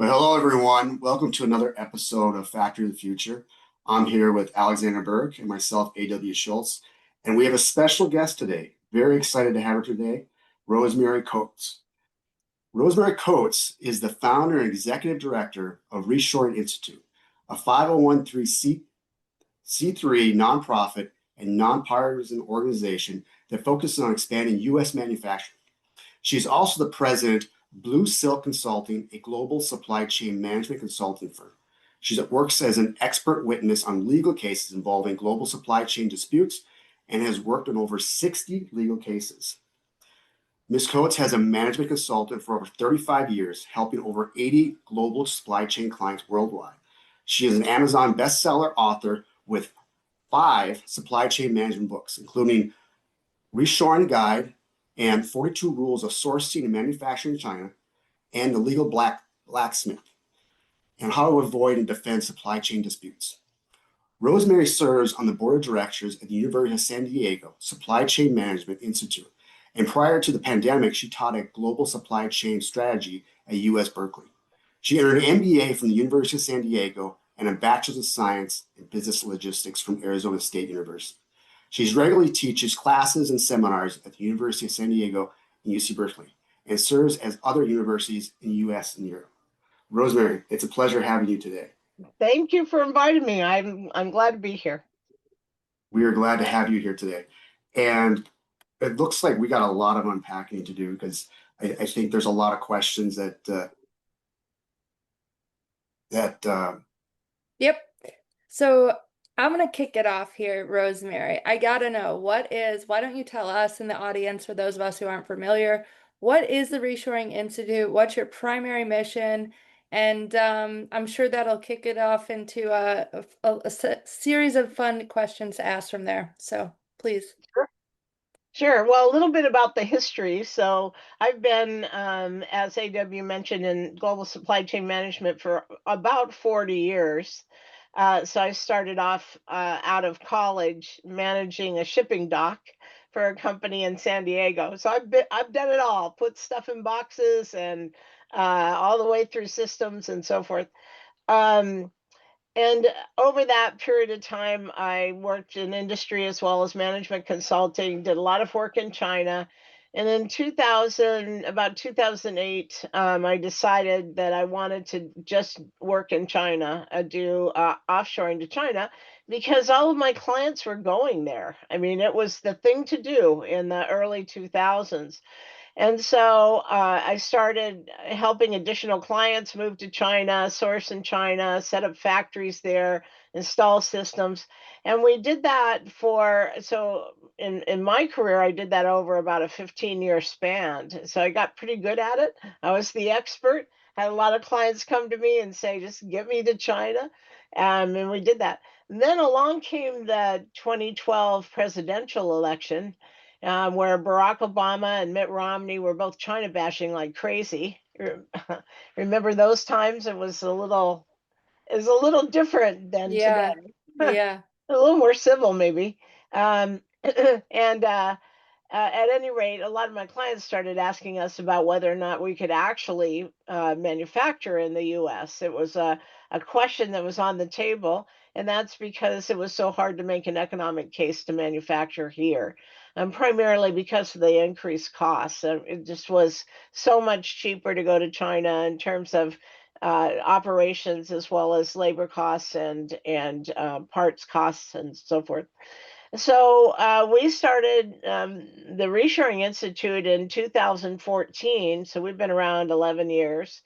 Well, hello everyone. Welcome to another episode of Factory of the Future. I'm here with Alexandria Burek and myself, A.W. Schultz, and we have a special guest today. Very excited to have her today, Rosemary Coates. Rosemary Coates is the founder and executive director of Reshoring Institute, a 501(c)(3) nonprofit and nonpartisan organization that focuses on expanding U.S. manufacturing. She's also the president Blue Silk Consulting, a global supply chain management consulting firm. She works as an expert witness on legal cases involving global supply chain disputes and has worked on over 60 legal cases. Ms. Coates has a management consultant for over 35 years, helping over 80 global supply chain clients worldwide. She is an Amazon bestseller author with 5 supply chain management books, including Reshoring Guide and 42 Rules of Sourcing and Manufacturing in China, and The Legal Blacksmith, and How to Avoid and Defend Supply Chain Disputes. Rosemary serves on the board of directors at the University of San Diego Supply Chain Management Institute, and prior to the pandemic, she taught a global supply chain strategy at US Berkeley. She earned an MBA from the University of San Diego and a Bachelor's of Science in Business Logistics from Arizona State University. She regularly teaches classes and seminars at the University of San Diego and UC Berkeley, and serves as other universities in the US and Europe. Rosemary, it's a pleasure having you today. Thank you for inviting me. I'm glad to be here. We are glad to have you here today. And it looks like we got a lot of unpacking to do because I think there's a lot of questions that Yep. So I'm going to kick it off here, Rosemary. I got to know why don't you tell us in the audience, for those of us who aren't familiar, what is the Reshoring Institute? What's your primary mission? And I'm sure that'll kick it off into a series of fun questions to ask from there. So please. Sure. Well, a little bit about the history. So I've been, as AW mentioned, in global supply chain management for about 40 years. So I started off out of college managing a shipping dock for a company in San Diego. So I've done it all, put stuff in boxes and all the way through systems and so forth. And over that period of time, I worked in industry as well as management consulting, did a lot of work in China. And in 2000, about 2008, I decided that I wanted to just work in China, do offshoring to China, because all of my clients were going there. I mean, it was the thing to do in the early 2000s. And so I started helping additional clients move to China, source in China, set up factories there, install systems. And we did that in my career, I did that over about a 15-year span. So I got pretty good at it. I was the expert. Had a lot of clients come to me and say, just get me to China. And we did that. And then along came the 2012 presidential election, where Barack Obama and Mitt Romney were both China bashing like crazy. Remember those times? It was a little different than today. Yeah. A little more civil, maybe. And at any rate, a lot of my clients started asking us about whether or not we could actually manufacture in the U.S. It was a question that was on the table, and that's because it was so hard to make an economic case to manufacture here, and primarily because of the increased costs. It just was so much cheaper to go to China in terms of operations as well as labor costs and parts costs and so forth. So we started the Reshoring Institute in 2014. So we've been around 11 years.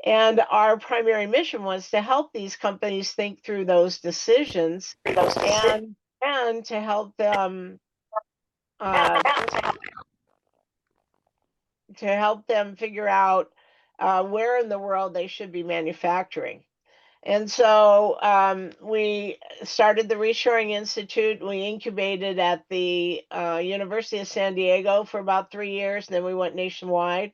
And our primary mission was to help these companies think through those decisions and to help them figure out where in the world they should be manufacturing. And so we started the Reshoring Institute. We incubated at the University of San Diego for about 3 years, and then we went nationwide.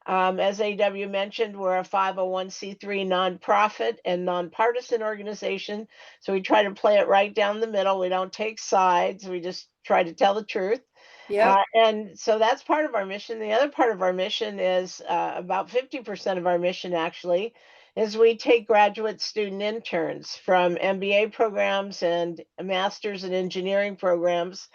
As AW mentioned, we're a 501(c)(3) nonprofit and nonpartisan organization. So we try to play it right down the middle. We don't take sides. We just try to tell the truth. Yeah. And so that's part of our mission. The other part of our mission is about 50% of our mission actually is we take graduate student interns from MBA programs and master's in engineering programs.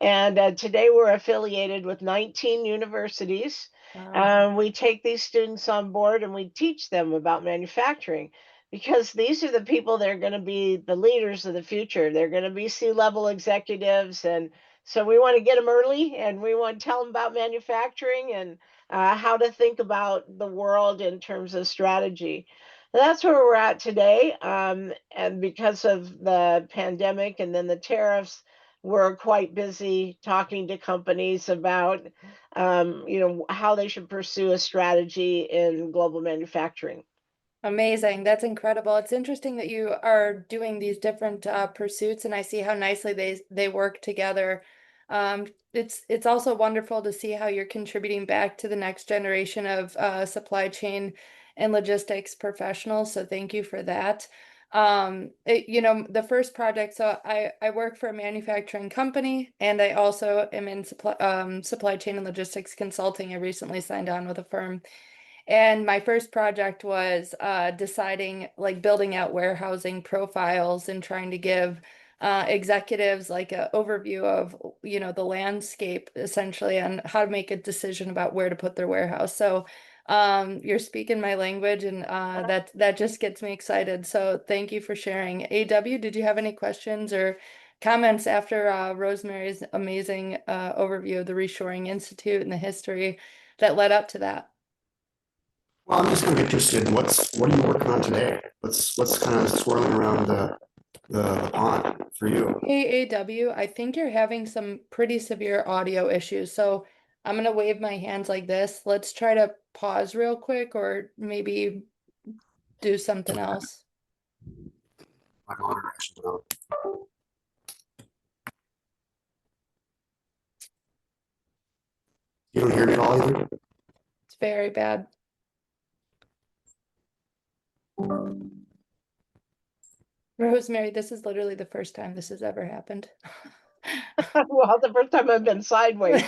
And today we're affiliated with 19 universities. Wow. We take these students on board and we teach them about manufacturing because these are the people that are going to be the leaders of the future. They're going to be C-level executives. And so we want to get them early and we want to tell them about manufacturing and how to think about the world in terms of strategy. That's where we're at today. And because of the pandemic and then the tariffs, we're quite busy talking to companies about, how they should pursue a strategy in global manufacturing. Amazing. That's incredible. It's interesting that you are doing these different pursuits, and I see how nicely they work together. It's also wonderful to see how you're contributing back to the next generation of supply chain and logistics professionals. So thank you for that. The first project, so I work for a manufacturing company, and I also am in supply chain and logistics consulting. I recently signed on with a firm. And my first project was deciding, like, building out warehousing profiles and trying to give executives like an overview of, the landscape essentially on how to make a decision about where to put their warehouse. So you're speaking my language, and that just gets me excited. So thank you for sharing. AW, did you have any questions or comments after Rosemary's amazing overview of the Reshoring Institute and the history that led up to that? Well, I'm just kind of interested in what are you working on today? What's kind of swirling around the pond for you? Hey, AW, I think you're having some pretty severe audio issues. So I'm going to wave my hands like this. Let's try to pause real quick or maybe do something else. My monitor actually went out. You don't hear me at all either? It's very bad. Rosemary, this is literally the first time this has ever happened. Well, the first time I've been sideways.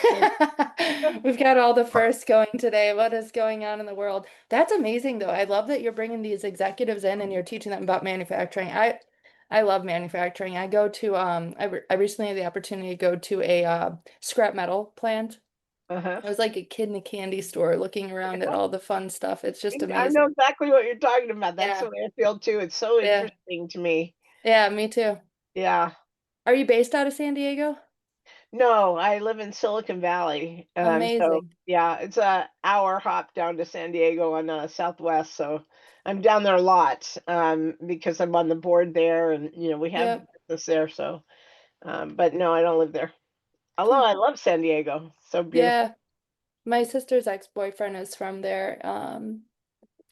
We've got all the firsts going today. What is going on in the world? That's amazing, though. I love that you're bringing these executives in and you're teaching them about manufacturing. I love manufacturing. I go to I recently had the opportunity to go to a scrap metal plant. Uh-huh. I was like a kid in a candy store looking around at all the fun stuff. It's just I know amazing. exactly what you're talking about. That's Yeah. the way I feel too. It's so Yeah. interesting to me. Yeah, me too. Yeah. Are you based out of San Diego? No, I live in Silicon Valley. So Amazing. yeah, it's a hour hop down to San Diego on Southwest. So I'm down there a lot because I'm on the board there, and we have Yep. business there. So, but no, I don't live there. Although Cool. I love San Diego, so beautiful. Yeah. My sister's ex-boyfriend is from there.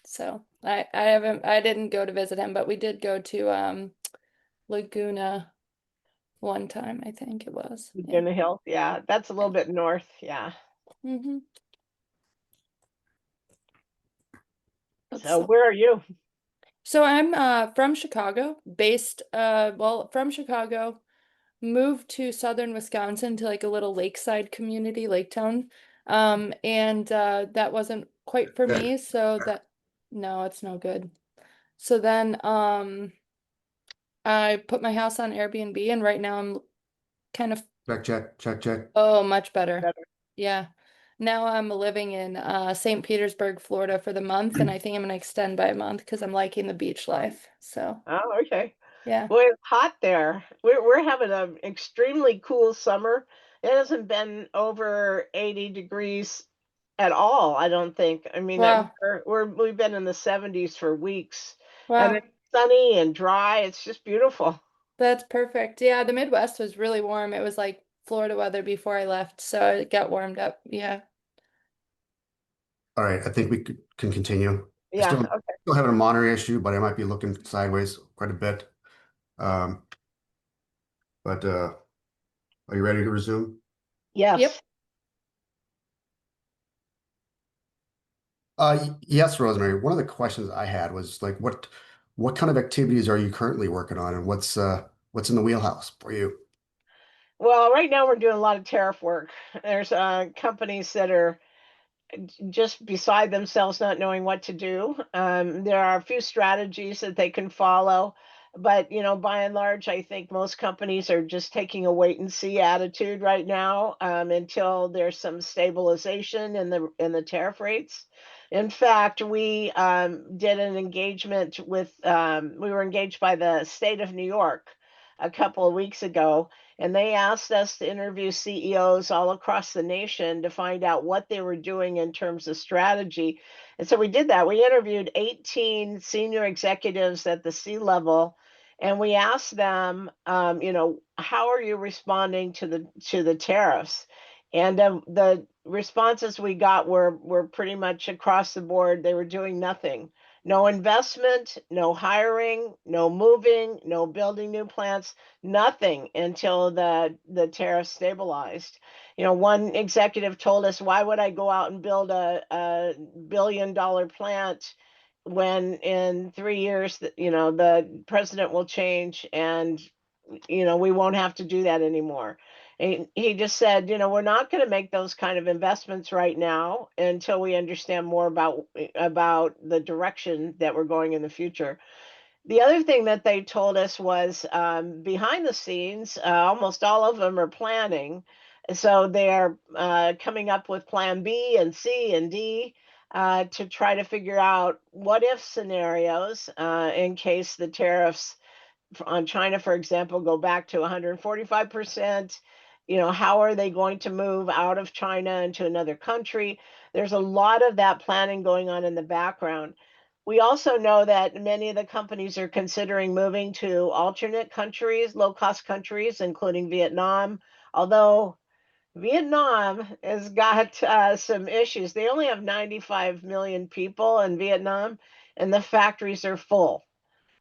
So I didn't go to visit him, but we did go to Laguna one time, I think it was. Yeah. Laguna Hills, yeah, that's a little Yeah. bit north. Yeah. Mm-hmm. That's So so. where are you? So I'm from Chicago, based from Chicago, moved to southern Wisconsin to like a little lakeside community, lake town. And that wasn't quite for Check, me, so that no, it's no good. So then I put my house on Airbnb, and right now I'm kind of, check. oh, much better. Better. Yeah. Now I'm living in St. Petersburg, Florida for the month, and I think I'm gonna extend by a month because I'm liking the beach life. So Oh, okay. yeah. Boy, it's hot there. We're having an extremely cool summer. It hasn't been over 80 degrees at all, I don't think. I mean, Wow. we've been in the 70s for weeks, and Wow. it's sunny and dry. It's just beautiful. That's perfect. Yeah, the Midwest was really warm. It was like Florida weather before I left, so it got warmed up. Yeah. All right, I think can continue. I Yeah. Okay. still having a monitor issue, but I might be looking sideways quite a bit. Um, but are you ready to resume? Yes. Yep. Yes, Rosemary. One of the questions I had was like, what kind of activities are you currently working on, and what's in the wheelhouse for you? Well, right now we're doing a lot of tariff work. There's companies that are just beside themselves, not knowing what to do. There are a few strategies that they can follow, but by and large, I think most companies are just taking a wait and see attitude right now, until there's some stabilization in the tariff rates. In fact, we did an engagement with we were engaged by the state of New York a couple of weeks ago, and they asked us to interview CEOs all across the nation to find out what they were doing in terms of strategy. And so we did that. We interviewed 18 senior executives at the C level, and we asked them, how are you responding to the tariffs? And the responses we got were pretty much across the board. They were doing nothing. No investment, no hiring, no moving, no building new plants, nothing until the tariffs stabilized. One executive told us, why would I go out and build a billion-dollar plant when in 3 years, the president will change and we won't have to do that anymore. And he just said, we're not going to make those kind of investments right now until we understand more about the direction that we're going in the future. The other thing that they told us was, behind the scenes, almost all of them are planning. So they're coming up with plan B and C and D to try to figure out what if scenarios in case the tariffs on China, for example, go back to 145%. How are they going to move out of China into another country? There's a lot of that planning going on in the background. We also know that many of the companies are considering moving to alternate countries, low-cost countries, including Vietnam. Although Vietnam has got some issues. They only have 95 million people in Vietnam, and the factories are full.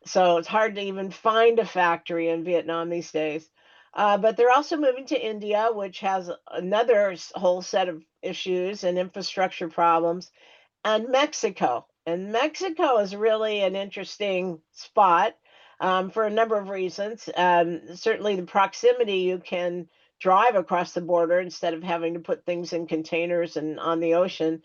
So it's hard to even find a factory in Vietnam these days. But they're also moving to India, which has another whole set of issues and infrastructure problems, and Mexico. And Mexico is really an interesting spot for a number of reasons. Certainly, the proximity, you can drive across the border instead of having to put things in containers and on the ocean.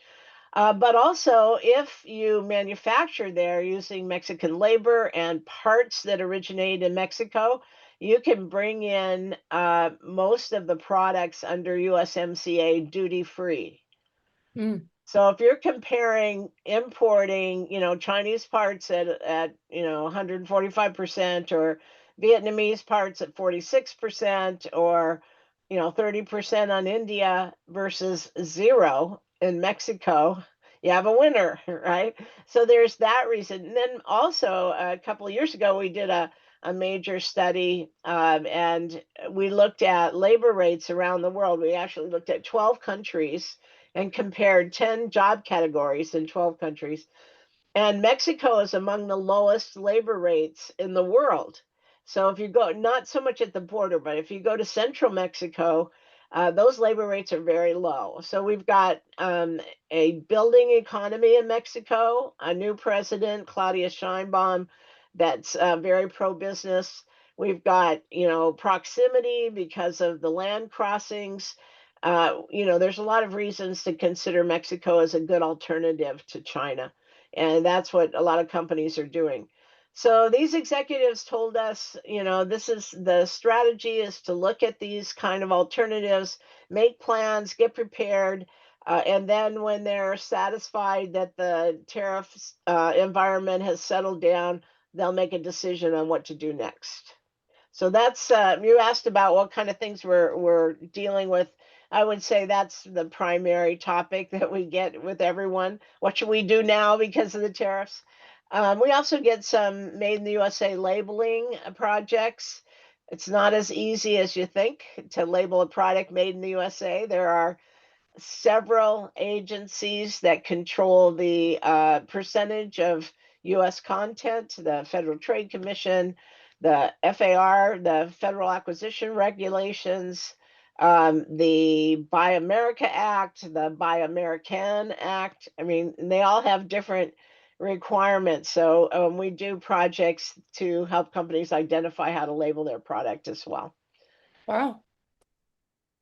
But also, if you manufacture there using Mexican labor and parts that originate in Mexico, you can bring in most of the products under USMCA duty free. Mm. So if you're comparing importing, Chinese parts at 145%, or Vietnamese parts at 46%, or 30% on India versus zero in Mexico, you have a winner, right? So there's that reason. And then also a couple of years ago, we did a major study, and we looked at labor rates around the world. We actually looked at 12 countries and compared 10 job categories in 12 countries. And Mexico is among the lowest labor rates in the world. So if you go, not so much at the border, but if you go to central Mexico, those labor rates are very low. So we've got a building economy in Mexico, a new president, Claudia Sheinbaum, that's very pro-business. We've got, proximity because of the land crossings. There's a lot of reasons to consider Mexico as a good alternative to China. And that's what a lot of companies are doing. So these executives told us, this is the strategy, is to look at these kind of alternatives, make plans, get prepared. And then when they're satisfied that the tariff environment has settled down, they'll make a decision on what to do next. So that's, you asked about what kind of things we're dealing with. I would say that's the primary topic that we get with everyone. What should we do now because of the tariffs? We also get some made in the USA labeling projects. It's not as easy as you think to label a product made in the USA. There are several agencies that control the percentage of U.S. content: the Federal Trade Commission, the FAR, the Federal Acquisition Regulations, the Buy America Act, the Buy American Act. I mean, they all have different requirements. So we do projects to help companies identify how to label their product as well. Wow.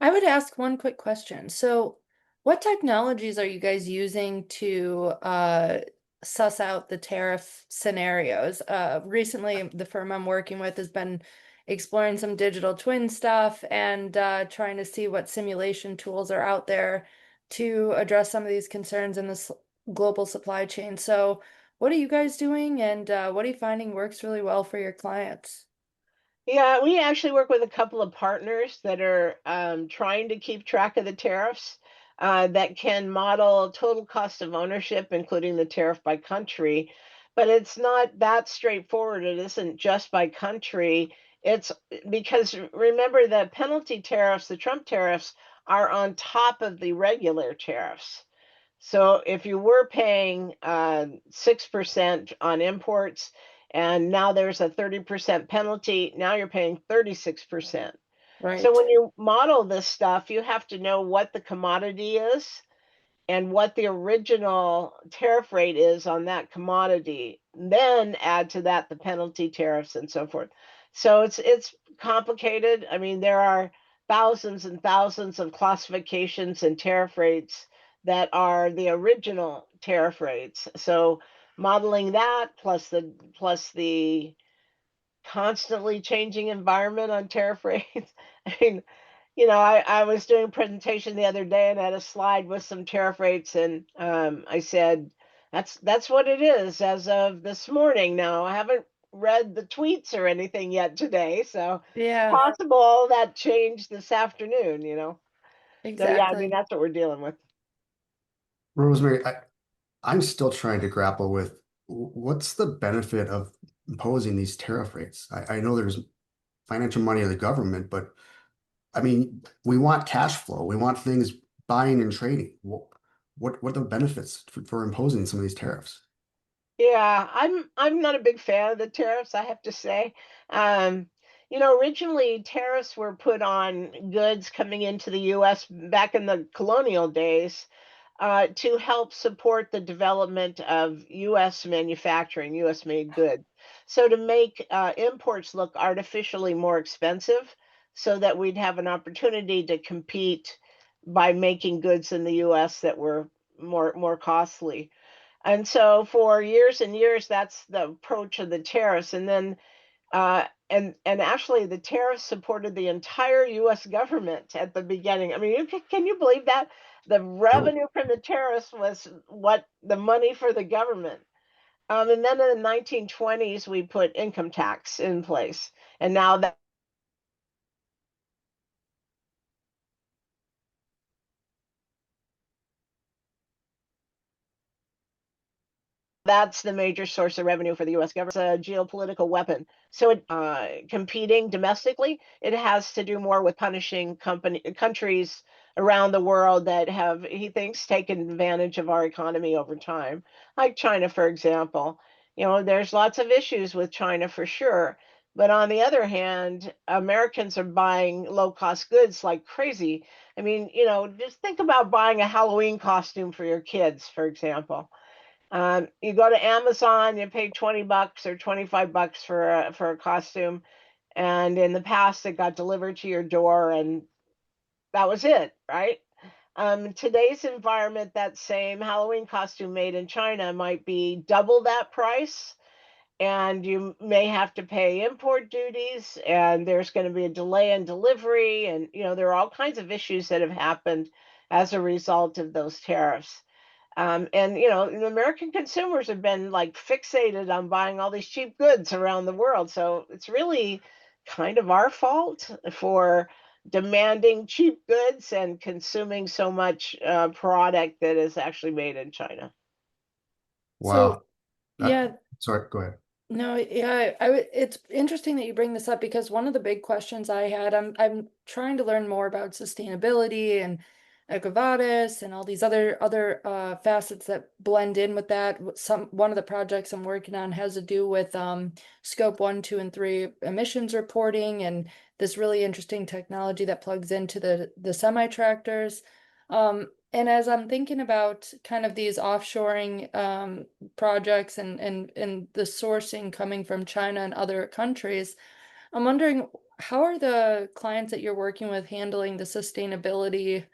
I would ask one quick question. So What technologies are you guys using to suss out the tariff scenarios? Recently, the firm I'm working with has been exploring some digital twin stuff and trying to see what simulation tools are out there to address some of these concerns in this global supply chain. So, what are you guys doing, and what are you finding works really well for your clients? Yeah, we actually work with a couple of partners that are trying to keep track of the tariffs that can model total cost of ownership, including the tariff by country. But it's not that straightforward. It isn't just by country. It's because remember the penalty tariffs, the Trump tariffs, are on top of the regular tariffs. So if you were paying 6% on imports and now there's a 30% penalty, now you're paying 36%. So Right. when you model this stuff, you have to know what the commodity is and what the original tariff rate is on that commodity. Then add to that the penalty tariffs and so forth. So it's complicated. I mean, there are thousands and thousands of classifications and tariff rates that are the original tariff rates. So modeling that plus the constantly changing environment on tariff rates. I mean, I was doing a presentation the other day and I had a slide with some tariff rates, and I said, that's what it is as of this morning. Now, I haven't read the tweets or anything yet today, so Yeah, possible that changed this afternoon. So yeah, I mean exactly. that's what we're dealing with. Rosemary, I'm still trying to grapple with what's the benefit of imposing these tariff rates? I know there's financial money of the government, but I mean, we want cash flow. We want things buying and trading. What are the benefits for imposing some of these tariffs? Yeah, I'm not a big fan of the tariffs, I have to say. Um, Originally tariffs were put on goods coming into the US back in the colonial days to help support the development of US manufacturing, US made goods. So to make imports look artificially more expensive so that we'd have an opportunity to compete by making goods in the US that were more costly. And so for years and years, that's the approach of the tariffs. And then and actually the tariffs supported the entire US government at the beginning. I mean, can you believe that? The No. revenue from the tariffs was what the money for the government. And then in the 1920s, we put income tax in place. And now that's the major source of revenue for the U.S. government. It's a geopolitical weapon. So, competing domestically, it has to do more with punishing countries around the world that have, he thinks, taken advantage of our economy over time, like China, for example. There's lots of issues with China for sure. But on the other hand, Americans are buying low cost goods like crazy. I mean, just think about buying a Halloween costume for your kids, for example. You go to Amazon, you pay $20 or $25 for a costume, and in the past it got delivered to your door, and that was it, right? Today's environment, that same Halloween costume made in China might be double that price, and you may have to pay import duties, and there's going to be a delay in delivery, and there are all kinds of issues that have happened as a result of those tariffs. And the American consumers have been like fixated on buying all these cheap goods around the world. So it's really kind of our fault for demanding cheap goods and consuming so much product that is actually made in China. Wow. So, yeah, Sorry, go ahead. no, yeah, it's interesting that you bring this up because one of the big questions I had, I'm trying to learn more about sustainability and EcoVadis and all these other facets that blend in with that. One of the projects I'm working on has to do with scope 1, 2, and 3 emissions reporting and this really interesting technology that plugs into the semi tractors. And as I'm thinking about kind of these offshoring projects and the sourcing coming from China and other countries, I'm wondering how are the clients that you're working with handling the sustainability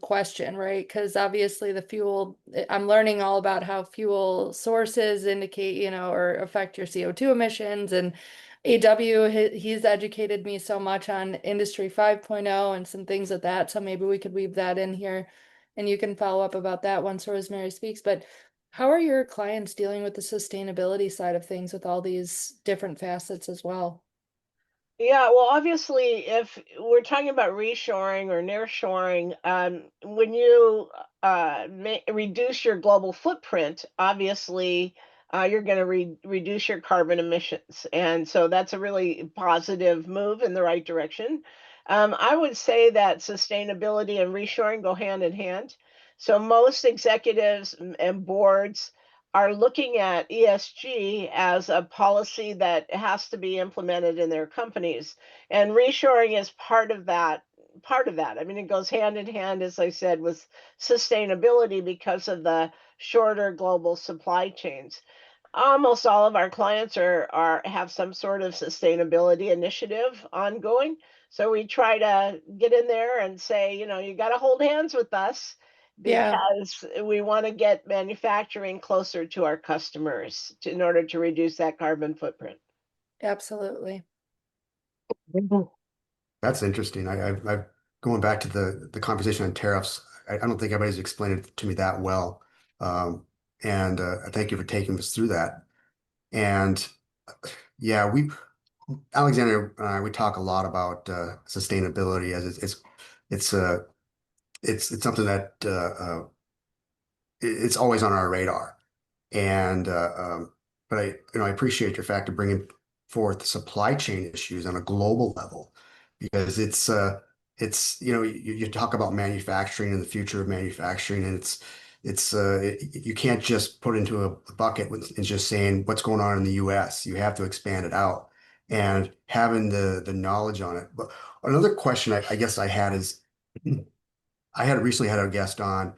question, right? Because obviously the fuel, I'm learning all about how fuel sources indicate, or affect your CO2 emissions. And AW, he's educated me so much on Industry 5.0 and some things like that. So maybe we could weave that in here and you can follow up about that once Rosemary speaks. But how are your clients dealing with the sustainability side of things with all these different facets as well? Yeah, well, obviously, if we're talking about reshoring or nearshoring, when you reduce your global footprint, obviously, you're going to reduce your carbon emissions. And so that's a really positive move in the right direction. I would say that sustainability and reshoring go hand in hand. So most executives and boards are looking at ESG as a policy that has to be implemented in their companies. And reshoring is part of that. Part of that. I mean, it goes hand in hand, as I said, with sustainability because of the shorter global supply chains. Almost all of our clients are have some sort of sustainability initiative ongoing. So we try to get in there and say, you got to hold hands with us Yeah, because we want to get manufacturing closer to our customers in order to reduce that carbon footprint. absolutely. That's interesting. I've going back to the conversation on tariffs. I don't think everybody's explained it to me that well. And I thank you for taking us through that. And yeah, Alexandria and I, we talk a lot about sustainability as it's uh it's something that it's always on our radar. And but I appreciate your fact of bringing forth supply chain issues on a global level because it's you talk about manufacturing and the future of manufacturing and you can't just put into a bucket and just saying what's going on in the US. You have to expand it out and having the knowledge on it. But another question I guess I had is I had recently had a guest on,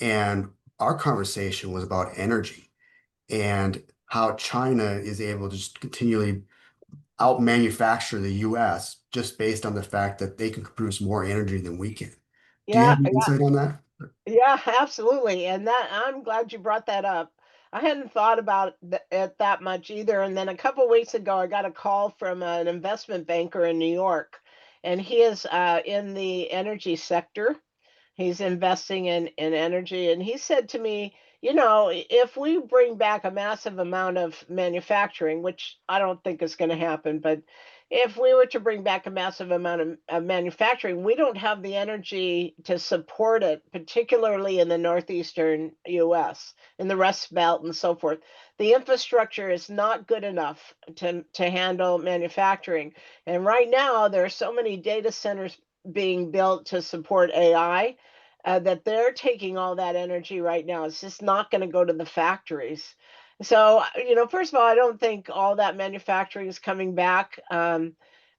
and our conversation was about energy and how China is able to just continually out-manufacture the US just based on the fact that they can produce more energy than we can. Do you Yeah, have any insight on that? yeah, absolutely. And that I'm glad you brought that up. I hadn't thought about it that much either. And then a couple weeks ago, I got a call from an investment banker in New York, and he is in the energy sector. He's investing in energy. And he said to me, if we bring back a massive amount of manufacturing, which I don't think is going to happen, but if we were to bring back a massive amount of manufacturing, we don't have the energy to support it, particularly in the northeastern US, in the Rust Belt and so forth. The infrastructure is not good enough to handle manufacturing. And right now, there are so many data centers being built to support AI that they're taking all that energy right now. It's just not going to go to the factories. So, first of all, I don't think all that manufacturing is coming back.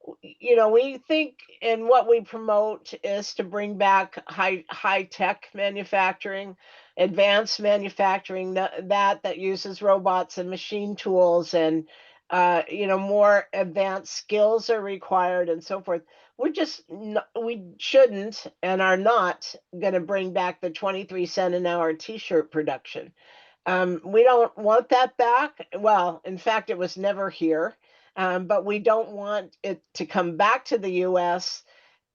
We think and what we promote is to bring back high tech manufacturing, advanced manufacturing that uses robots and machine tools and more advanced skills are required and so forth. We shouldn't and are not going to bring back the 23 cent an hour t-shirt production. We don't want that back. Well, in fact, it was never here. But we don't want it to come back to the US.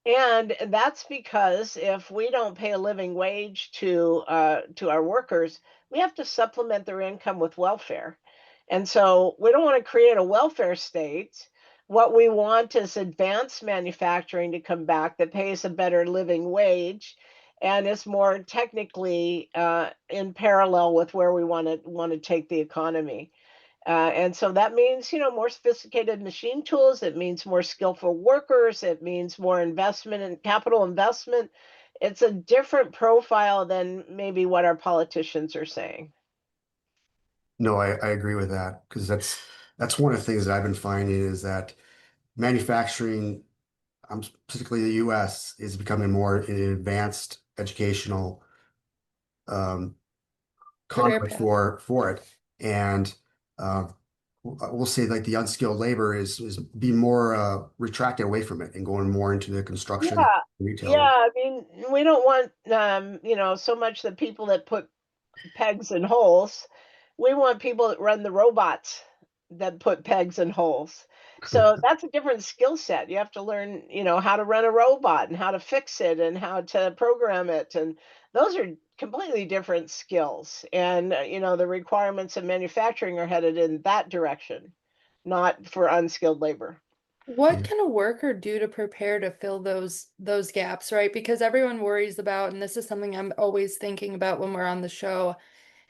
And that's because if we don't pay a living wage to our workers, we have to supplement their income with welfare. And so we don't want to create a welfare state. What we want is advanced manufacturing to come back that pays a better living wage and is more technically in parallel with where we want to take the economy. And so that means, more sophisticated machine tools. It means more skillful workers. It means more investment and capital investment. It's a different profile than maybe what our politicians are saying. No, I agree with that because that's one of the things that I've been finding is that manufacturing, particularly the US, is becoming more an advanced educational um, Career conduit path. for it. And we'll say like the unskilled labor is being more retracted away from it and going more into the construction Yeah, yeah. retail. I mean, we don't want so much the people that put pegs in holes. We want people that run the robots that put pegs in holes. So that's a different skill set. You have to learn, how to run a robot and how to fix it and how to program it. And those are completely different skills. And, the requirements of manufacturing are headed in that direction, not for unskilled labor. What Yeah. can a worker do to prepare to fill those gaps, right? Because everyone worries about, and this is something I'm always thinking about when we're on the show,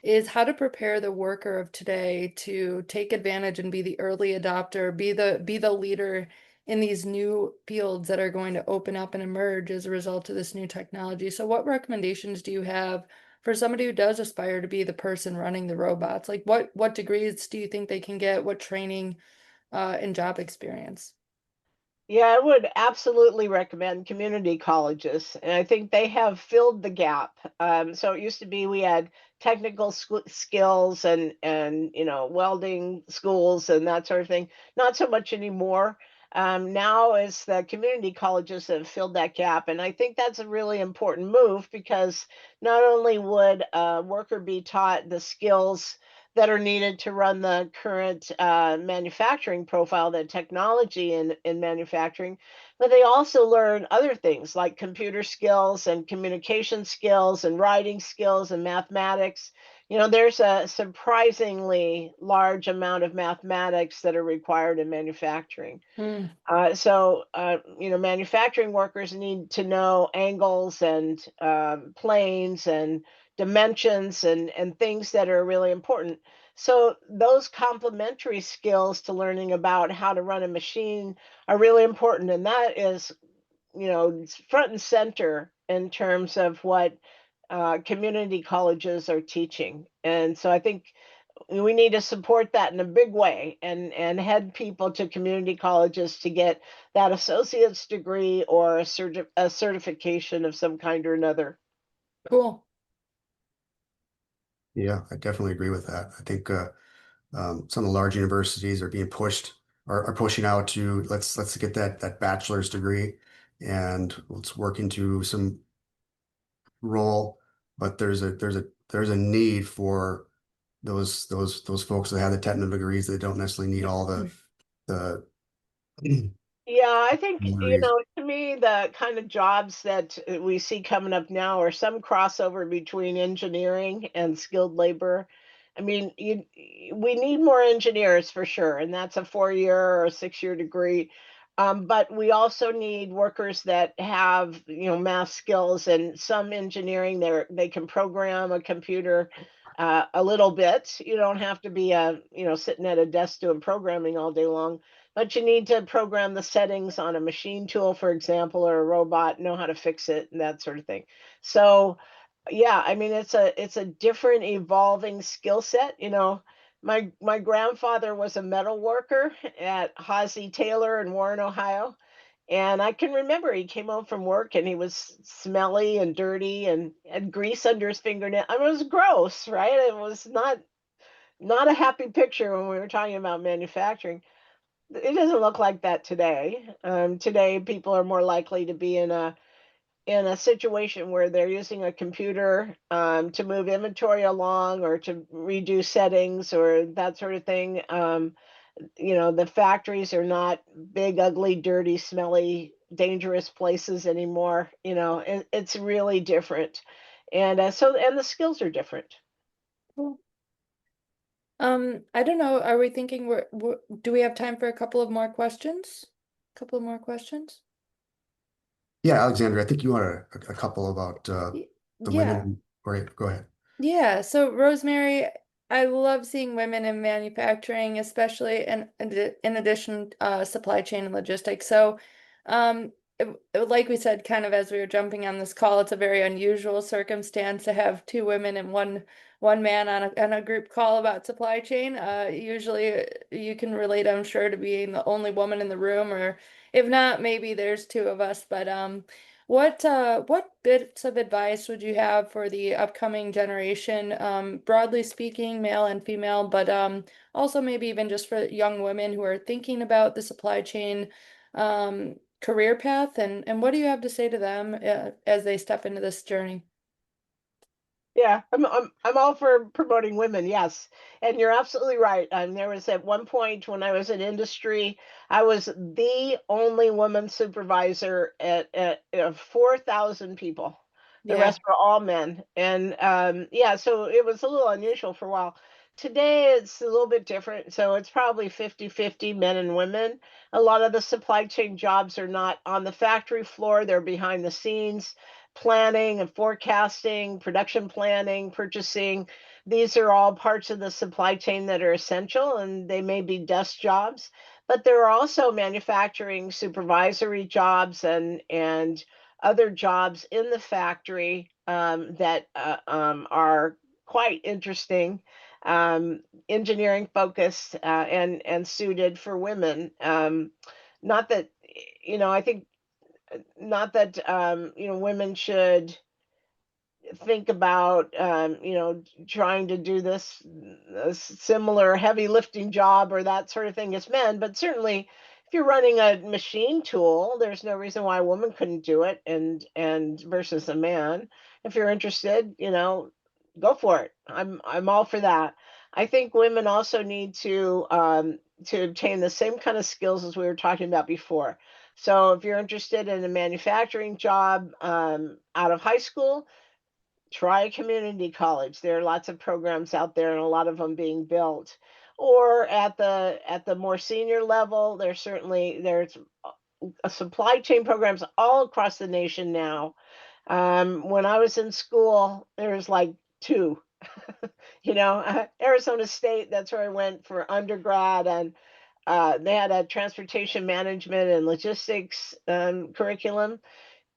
is how to prepare the worker of today to take advantage and be the early adopter, be the leader in these new fields that are going to open up and emerge as a result of this new technology. So what recommendations do you have for somebody who does aspire to be the person running the robots? Like what degrees do you think they can get? What training and job experience? Yeah, I would absolutely recommend community colleges, and I think they have filled the gap. So it used to be we had technical skills and welding schools and that sort of thing. Not so much anymore. Now is the community colleges have filled that gap, and I think that's a really important move because not only would a worker be taught the skills that are needed to run the current manufacturing profile, the technology in manufacturing, but they also learn other things like computer skills and communication skills and writing skills and mathematics. There's a surprisingly large amount of mathematics that are required in manufacturing. Hmm. Manufacturing workers need to know angles and planes and dimensions and things that are really important. So those complementary skills to learning about how to run a machine are really important, and that is, it's front and center in terms of what community colleges are teaching. And so I think we need to support that in a big way and head people to community colleges to get that associate's degree or a certification of some kind or another. Cool. Yeah, I definitely agree with that. I think some of the large universities are being pushed are pushing out to let's get that bachelor's degree and let's work into some role, but there's a need for those folks that have the technical degrees that don't necessarily need all the Yeah, I think, degrees. to me, the kind of jobs that we see coming up now are some crossover between engineering and skilled labor. I mean, we need more engineers for sure, and that's a 4 year or a 6 year degree. But we also need workers that have, math skills and some engineering. They can program a computer a little bit. You don't have to be sitting at a desk doing programming all day long, but you need to program the settings on a machine tool, for example, or a robot, know how to fix it and that sort of thing. So, yeah, I mean, it's a different evolving skill set. My grandfather was a metal worker at Hawsey Taylor in Warren, Ohio. And I can remember he came home from work and he was smelly and dirty and had grease under his fingernail. I mean, it was gross, right? It was not a happy picture when we were talking about manufacturing. It doesn't look like that today. Today, people are more likely to be in a situation where they're using a computer to move inventory along or to redo settings or that sort of thing. The factories are not big, ugly, dirty, smelly, dangerous places anymore. It's really different, and the skills are different. Cool. I don't know. Are we thinking do we have time for a couple of more questions? Couple of more questions? Yeah, Alexandra, I think you wanted a couple about Y- the Yeah. women. Great, go ahead. Yeah, so Rosemary, I love seeing women in manufacturing, especially in addition, supply chain and logistics. So, like we said, kind of as we were jumping on this call, it's a very unusual circumstance to have two women and one man on a group call about supply chain. Usually, you can relate, I'm sure, to being the only woman in the room, or if not, maybe there's two of us. But What bits of advice would you have for the upcoming generation, broadly speaking, male and female, but also maybe even just for young women who are thinking about the supply chain career path, and what do you have to say to them as they step into this journey? Yeah, I'm all for promoting women, yes. And you're absolutely right. There was at one point when I was in industry, I was the only woman supervisor at 4,000 people. The Yeah, rest were all men. And yeah, so it was a little unusual for a while. Today it's a little bit different. So it's probably 50-50 men and women. A lot of the supply chain jobs are not on the factory floor, they're behind the scenes planning and forecasting, production planning, purchasing. These are all parts of the supply chain that are essential and they may be desk jobs, but there are also manufacturing supervisory jobs and other jobs in the factory that are quite interesting, engineering focused and suited for women. Not that I think not that women should think about trying to do this a similar heavy lifting job or that sort of thing as men, but certainly if you're running a machine tool, there's no reason why a woman couldn't do it and versus a man. If you're interested, go for it. I'm all for that. I think women also need to obtain the same kind of skills as we were talking about before. So if you're interested in a manufacturing job out of high school, try a community college. There are lots of programs out there and a lot of them being built. Or at the more senior level, there's supply chain programs all across the nation now. When I was in school, there was like two. Arizona State, that's where I went for undergrad, and they had a transportation management and logistics curriculum,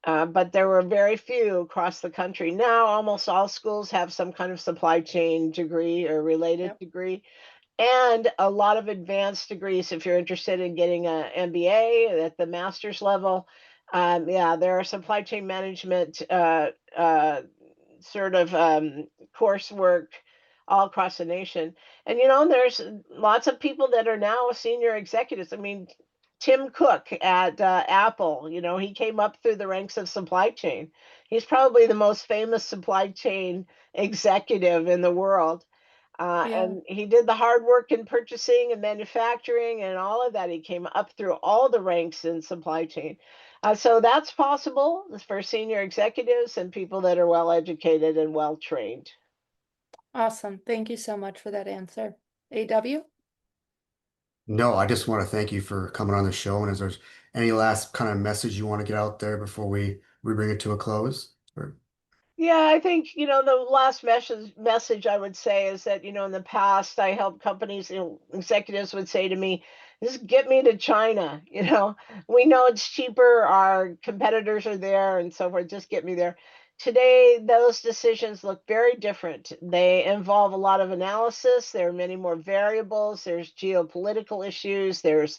but there were very few across the country. Now, almost all schools have some kind of supply chain degree or related yep, degree, and a lot of advanced degrees if you're interested in getting an MBA at the master's level. Yeah, there are supply chain management sort of coursework all across the nation. And there's lots of people that are now senior executives. I mean, Tim Cook at Apple, he came up through the ranks of supply chain. He's probably the most famous supply chain executive in the world. yeah. And he did the hard work in purchasing and manufacturing and all of that. He came up through all the ranks in supply chain. So that's possible for senior executives and people that are well educated and well trained. Awesome. Thank you so much for that answer. AW? No, I just want to thank you for coming on the show. And is there any last kind of message you want to get out there before we bring it to a close? Or Yeah, I think, the last message I would say is that, in the past I helped companies, executives would say to me, just get me to China, we know it's cheaper, our competitors are there and so forth, just get me there. Today, those decisions look very different. They involve a lot of analysis. There are many more variables. There's geopolitical issues. There's,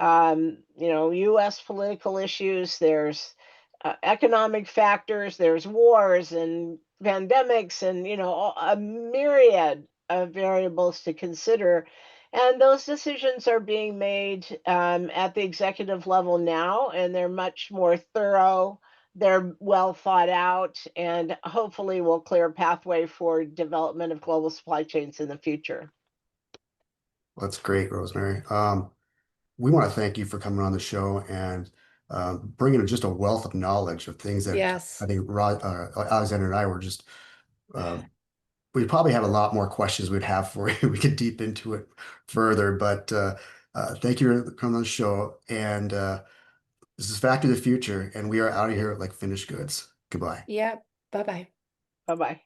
U.S. political issues. There's economic factors, there's wars and pandemics and a myriad of variables to consider, and those decisions are being made at the executive level now, and they're much more thorough, they're well thought out, and hopefully will clear a pathway for development of global supply chains in the future. that's great, Rosemary. We want to thank you for coming on the show and bringing just a wealth of knowledge of things that I Yes. think Alexander and I were just uh, we probably have a lot more questions we'd have for you. We could deep into it further, but thank you for coming on the show. And this is Factory of the Future, and we are out of here like finished goods. Goodbye. Yep. Bye-bye. Bye bye.